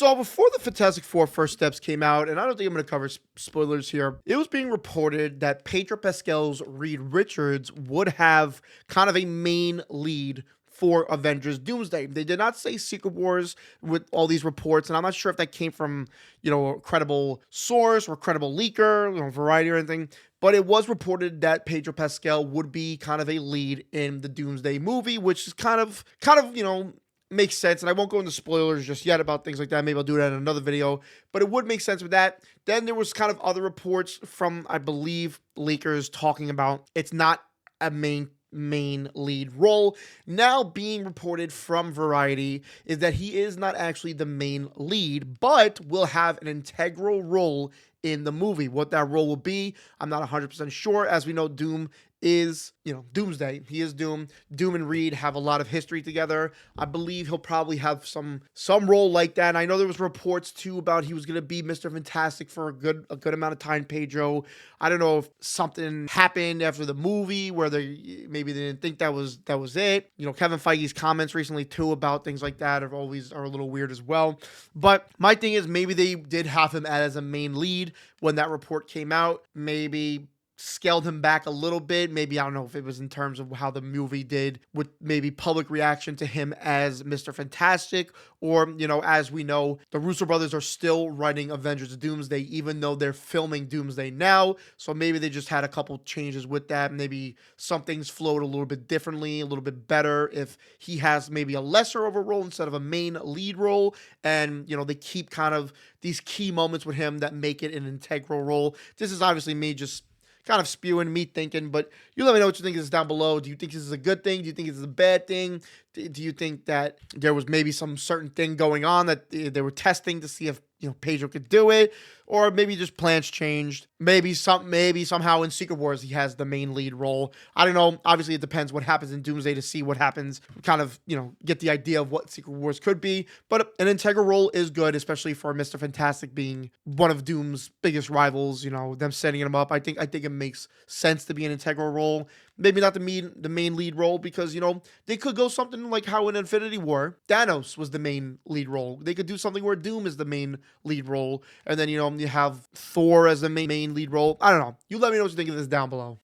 So before the Fantastic Four First Steps came out, and I don't think I'm going to cover spoilers here, it was being reported that Pedro Pascal's Reed Richards would have kind of a main lead for Avengers Doomsday. They did not say Secret Wars with all these reports, and I'm not sure if that came from, a credible source or credible leaker, Variety or anything. But it was reported that Pedro Pascal would be kind of a lead in the Doomsday movie, which is makes sense. And I won't go into spoilers just yet about things like that. Maybe I'll do that in another video, but it would make sense with that. Then there was kind of other reports from, I believe, leakers talking about it's not a main lead role. Now being reported from Variety is that he is not actually the main lead, but will have an integral role in the movie. What that role will be, I'm not 100% sure. As we know, Doom is, Doomsday. He is Doom. Doom and Reed have a lot of history together. I believe he'll probably have some role like that. And I know there was reports too about he was going to be Mr. Fantastic for a good amount of time, Pedro. I don't know if something happened after the movie where maybe they didn't think that was it. Kevin Feige's comments recently too about things like that are a little weird as well. But my thing is maybe they did have him as a main lead when that report came out. Maybe scaled him back a little bit. Maybe, I don't know if it was in terms of how the movie did with maybe public reaction to him as Mr. Fantastic, or, as we know, the Russo brothers are still writing Avengers Doomsday, even though they're filming Doomsday now. So maybe they just had a couple changes with that. Maybe some things flowed a little bit differently, a little bit better if he has maybe a lesser of a role instead of a main lead role. And, they keep kind of these key moments with him that make it an integral role. This is obviously me just kind of spewing, me thinking, but you let me know what you think of this down below. Do you think this is a good thing? Do you think this is a bad thing? Do you think that there was maybe some certain thing going on that they were testing to see if Pedro could do it, or maybe just plans changed? Maybe somehow in Secret Wars he has the main lead role. I don't know. Obviously, it depends what happens in Doomsday to see what happens. Kind of get the idea of what Secret Wars could be. But an integral role is good, especially for Mr. Fantastic being one of Doom's biggest rivals. Them setting him up. I think it makes sense to be an integral role. Maybe not the main lead role, because they could go something like how in Infinity War Thanos was the main lead role. They could do something where Doom is the main lead role, and then you have Thor as the main lead role. I don't know. You let me know what you think of this down below.